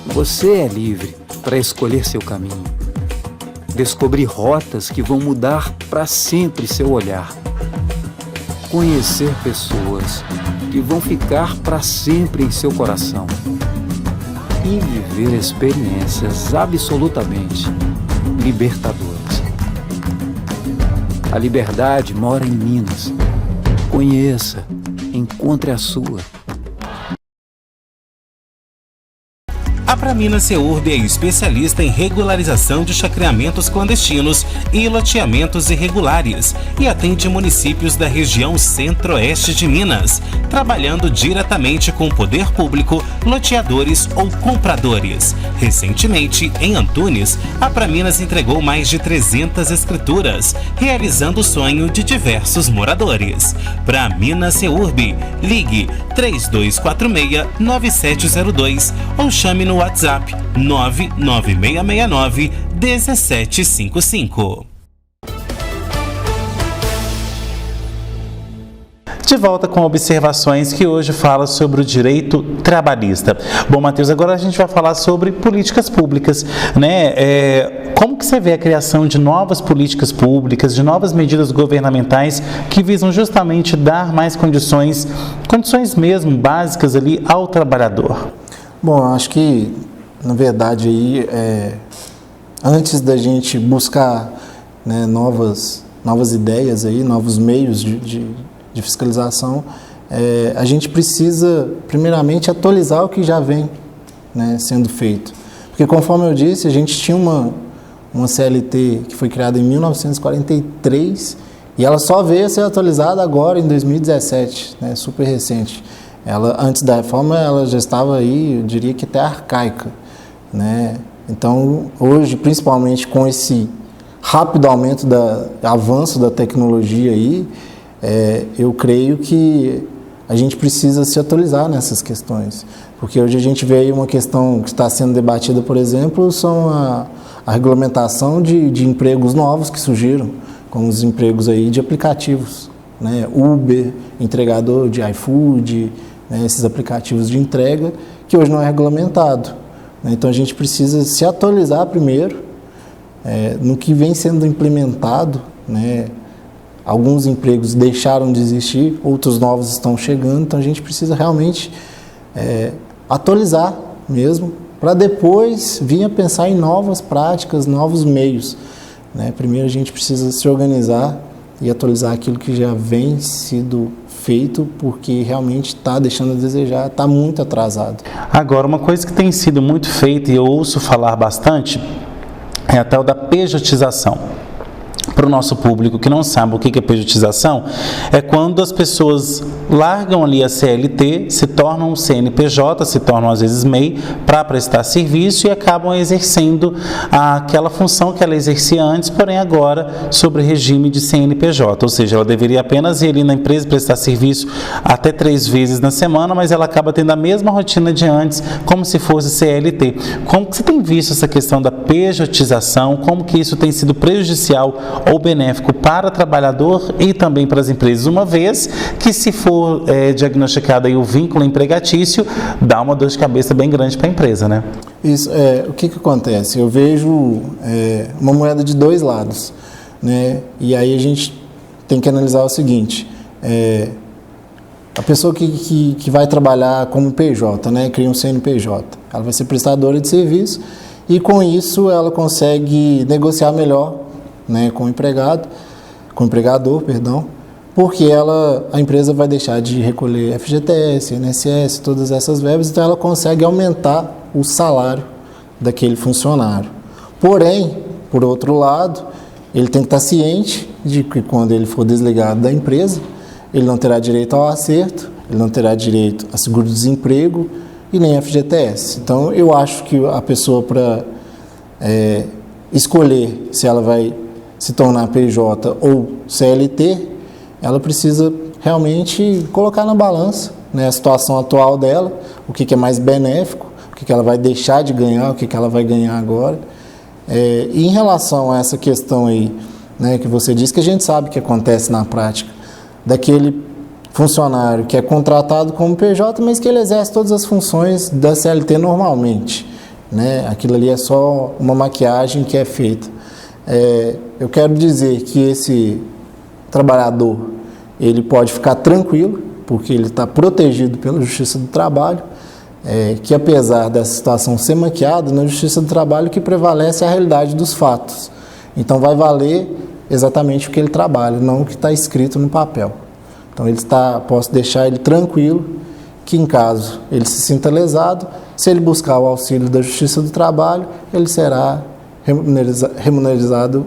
Você é livre para escolher seu caminho, descobrir rotas que vão mudar para sempre seu olhar, conhecer pessoas que vão ficar para sempre em seu coração e viver experiências absolutamente libertadoras. A liberdade mora em Minas. Conheça, encontre a sua. A Praminas Ceurb é especialista em regularização de chacreamentos clandestinos e loteamentos irregulares e atende municípios da região centro-oeste de Minas, trabalhando diretamente com o poder público, loteadores ou compradores. Recentemente, em Antunes, a Praminas entregou mais de 300 escrituras, realizando o sonho de diversos moradores. Praminas Ceurb, ligue 3246-9702 ou chame no WhatsApp 99669-1755. De volta com observações que hoje fala sobre o direito trabalhista. Bom, Matheus, agora a gente vai falar sobre políticas públicas, né? Como que você vê a criação de novas políticas públicas, de novas medidas governamentais que visam justamente dar mais condições mesmo básicas ali ao trabalhador? Bom, eu acho que, na verdade, aí, antes da gente buscar, né, novas ideias, aí, novos meios de fiscalização, a gente precisa, primeiramente, atualizar o que já vem, né, sendo feito. Porque, conforme eu disse, a gente tinha uma CLT que foi criada em 1943 e ela só veio a ser atualizada agora, em 2017, né, super recente. Ela, antes da reforma, ela já estava aí, eu diria que até arcaica, né? Então, hoje, principalmente com esse rápido avanço da tecnologia aí, eu creio que a gente precisa se atualizar nessas questões. Porque hoje a gente vê aí uma questão que está sendo debatida, por exemplo, são a regulamentação de empregos novos que surgiram, como os empregos aí de aplicativos, né? Uber, entregador de iFood, né? Esses aplicativos de entrega, que hoje não é regulamentado, né? Então a gente precisa se atualizar primeiro no que vem sendo implementado, né? Alguns empregos deixaram de existir, outros novos estão chegando, então a gente precisa realmente atualizar mesmo, para depois vir a pensar em novas práticas, novos meios, né? Primeiro a gente precisa se organizar e atualizar aquilo que já vem sido feito, porque realmente está deixando a desejar, está muito atrasado. Agora, uma coisa que tem sido muito feita e eu ouço falar bastante é a tal da pejotização. Para o nosso público que não sabe o que é pejotização, é quando as pessoas largam ali a CLT, se tornam CNPJ, se tornam às vezes MEI, para prestar serviço e acabam exercendo aquela função que ela exercia antes, porém agora sobre regime de CNPJ, ou seja, ela deveria apenas ir ali na empresa prestar serviço até 3 vezes na semana, mas ela acaba tendo a mesma rotina de antes, como se fosse CLT. Como que você tem visto essa questão da pejotização, como que isso tem sido prejudicial ou benéfico para o trabalhador e também para as empresas, uma vez que, se for diagnosticado aí o vínculo empregatício, dá uma dor de cabeça bem grande para a empresa, né? Isso, o que acontece? Eu vejo uma moeda de 2 lados, né? E aí a gente tem que analisar o seguinte: a pessoa que vai trabalhar como PJ, né, cria um CNPJ, ela vai ser prestadora de serviço e com isso ela consegue negociar melhor, né, com o empregador, porque a empresa vai deixar de recolher FGTS, INSS, todas essas verbas, então ela consegue aumentar o salário daquele funcionário. Porém, por outro lado, ele tem que estar ciente de que quando ele for desligado da empresa, ele não terá direito ao acerto, ele não terá direito a seguro-desemprego e nem FGTS. Então, eu acho que a pessoa, para escolher se ela vai se tornar PJ ou CLT, ela precisa realmente colocar na balança, né, a situação atual dela, o que é mais benéfico, o que ela vai deixar de ganhar, o que ela vai ganhar agora. E em relação a essa questão aí, né, que você disse, que a gente sabe que acontece na prática, daquele funcionário que é contratado como PJ, mas que ele exerce todas as funções da CLT normalmente, né? Aquilo ali é só uma maquiagem que é feita. Eu quero dizer que esse trabalhador, ele pode ficar tranquilo, porque ele está protegido pela Justiça do Trabalho, que apesar dessa situação ser maquiada, na Justiça do Trabalho que prevalece a realidade dos fatos. Então vai valer exatamente o que ele trabalha, não o que está escrito no papel. Então posso deixar ele tranquilo, que em caso ele se sinta lesado, Se ele buscar o auxílio da Justiça do Trabalho, ele será remunerado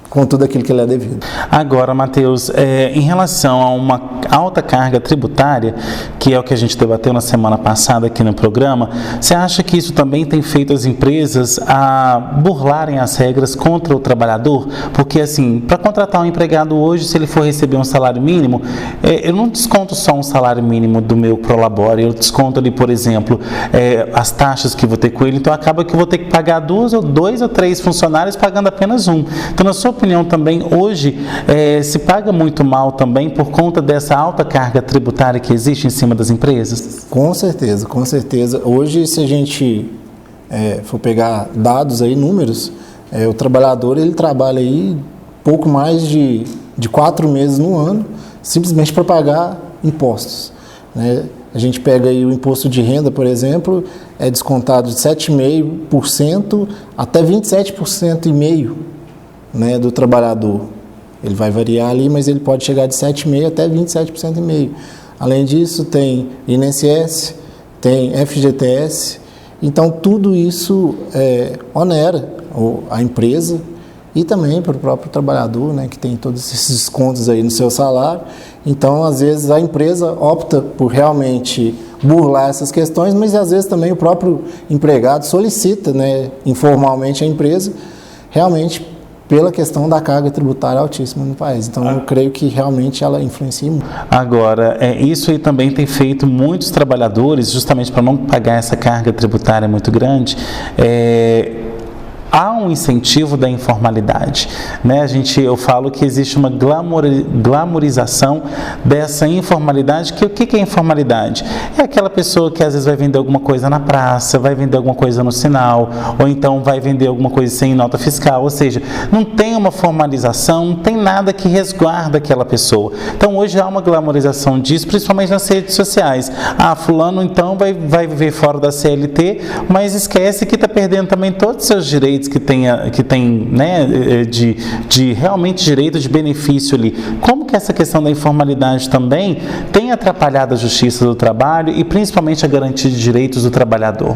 com tudo aquilo que ele é devido. Agora, Matheus, em relação a uma alta carga tributária, que é o que a gente debateu na semana passada aqui no programa, você acha que isso também tem feito as empresas a burlarem as regras contra o trabalhador? Porque, assim, para contratar um empregado hoje, se ele for receber um salário mínimo, eu não desconto só um salário mínimo do meu Prolabore, eu desconto ali, por exemplo, as taxas que vou ter com ele, então acaba que eu vou ter que pagar dois ou três funcionários pagando apenas um. Então, na sua opinião também, hoje se paga muito mal também por conta dessa alta carga tributária que existe em cima das empresas? Com certeza, com certeza. Hoje, se a gente for pegar dados aí, números, o trabalhador ele trabalha aí pouco mais de 4 meses no ano, simplesmente para pagar impostos, né? A gente pega aí o imposto de renda, por exemplo, é descontado de 7,5% até 27,5%. Né, do trabalhador. Ele vai variar ali, mas ele pode chegar de 7,5% até 27,5%. Além disso, tem INSS, tem FGTS. Então, tudo isso onera a empresa e também para o próprio trabalhador, né, que tem todos esses descontos aí no seu salário. Então, às vezes, a empresa opta por realmente burlar essas questões, mas às vezes também o próprio empregado solicita, né, informalmente a empresa, realmente pela questão da carga tributária altíssima no país. Então, eu creio que realmente ela influencia muito. Agora, isso aí também tem feito muitos trabalhadores, justamente para não pagar essa carga tributária muito grande, há um incentivo da informalidade, né? Eu falo que existe uma glamorização dessa informalidade, que o que é informalidade? É aquela pessoa que às vezes vai vender alguma coisa na praça, vai vender alguma coisa no sinal, ou então vai vender alguma coisa sem nota fiscal, ou seja, não tem uma formalização, não tem nada que resguarda aquela pessoa. Então hoje há uma glamorização disso, principalmente nas redes sociais. Fulano então vai viver fora da CLT, mas esquece que está perdendo também todos os seus direitos que tem né, de realmente direito de benefício ali. Como que essa questão da informalidade também tem atrapalhado a justiça do trabalho e principalmente a garantia de direitos do trabalhador?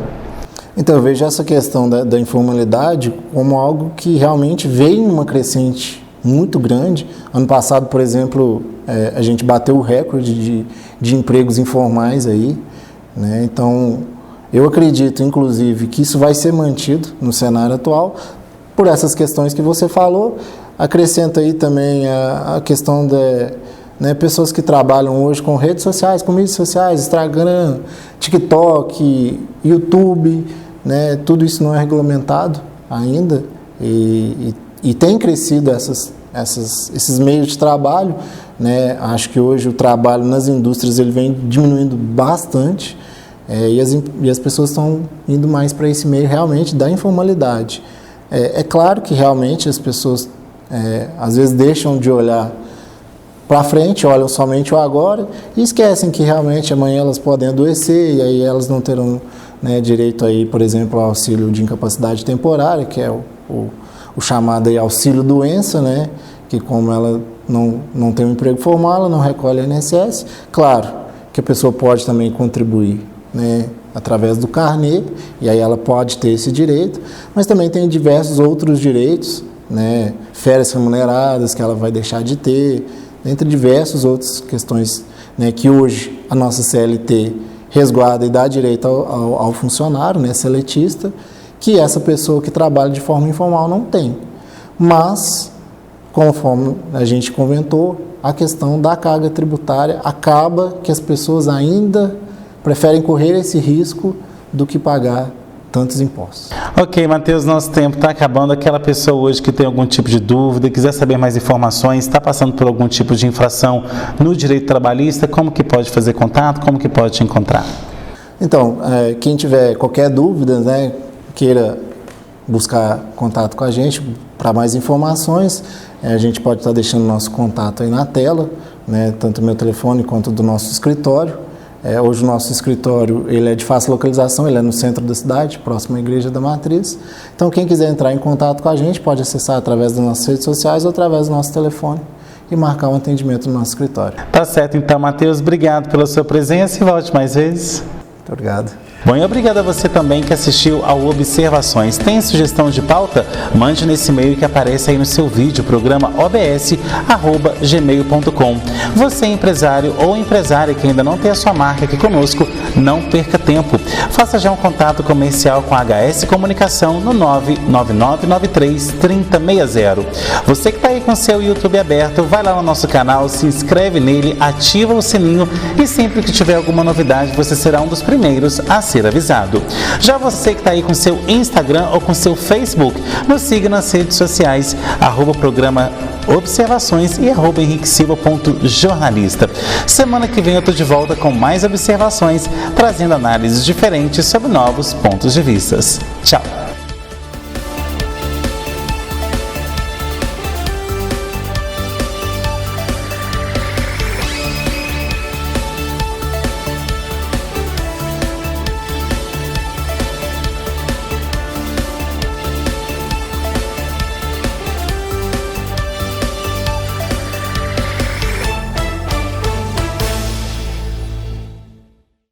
Então, eu vejo essa questão da informalidade como algo que realmente veio numa crescente muito grande. Ano passado, por exemplo, a gente bateu o recorde de empregos informais aí, né? Então, eu acredito, inclusive, que isso vai ser mantido no cenário atual por essas questões que você falou. Acrescenta aí também a questão de pessoas que trabalham hoje com redes sociais, com mídias sociais, Instagram, TikTok, YouTube, né? Tudo isso não é regulamentado ainda e tem crescido esses meios de trabalho, né? Acho que hoje o trabalho nas indústrias ele vem diminuindo bastante. E as pessoas estão indo mais para esse meio realmente da informalidade. É claro que realmente as pessoas às vezes deixam de olhar para frente, olham somente o agora e esquecem que realmente amanhã elas podem adoecer e aí elas não terão, né, direito aí, por exemplo, ao auxílio de incapacidade temporária, que é o chamado aí auxílio doença, né, que como ela não tem um emprego formal, ela não recolhe a INSS. Claro que a pessoa pode também contribuir, né, através do carnê, e aí ela pode ter esse direito, mas também tem diversos outros direitos, né, férias remuneradas que ela vai deixar de ter, entre diversas outras questões, né, que hoje a nossa CLT resguarda e dá direito ao funcionário, né, seletista, que essa pessoa que trabalha de forma informal não tem. Mas, conforme a gente comentou, a questão da carga tributária acaba que as pessoas ainda preferem correr esse risco do que pagar tantos impostos. Ok, Matheus, nosso tempo está acabando. Aquela pessoa hoje que tem algum tipo de dúvida, quiser saber mais informações, está passando por algum tipo de infração no direito trabalhista, como que pode fazer contato, como que pode te encontrar? Então, quem tiver qualquer dúvida, né, queira buscar contato com a gente para mais informações, a gente pode estar deixando nosso contato aí na tela, né, tanto do meu telefone quanto do nosso escritório. Hoje o nosso escritório ele é de fácil localização, ele é no centro da cidade, próximo à Igreja da Matriz. Então, quem quiser entrar em contato com a gente pode acessar através das nossas redes sociais ou através do nosso telefone, e marcar um atendimento no nosso escritório. Tá certo, então, Matheus, obrigado pela sua presença e volte mais vezes. Muito obrigado. Bom, e obrigado a você também que assistiu ao Observações. Tem sugestão de pauta? Mande nesse e-mail que aparece aí no seu vídeo, programa obs@gmail.com. Você empresário ou empresária que ainda não tem a sua marca aqui conosco, não perca tempo. Faça já um contato comercial com a HS Comunicação no 99993-3060. Você que está aí com seu YouTube aberto, vai lá no nosso canal, se inscreve nele, ativa o sininho e sempre que tiver alguma novidade, você será um dos primeiros a ser avisado. Já você que está aí com seu Instagram ou com seu Facebook, nos siga nas redes sociais, @programa Observações e @henriquesilva.jornalista. Semana que vem eu estou de volta com mais observações, trazendo análises diferentes sobre novos pontos de vista. Tchau!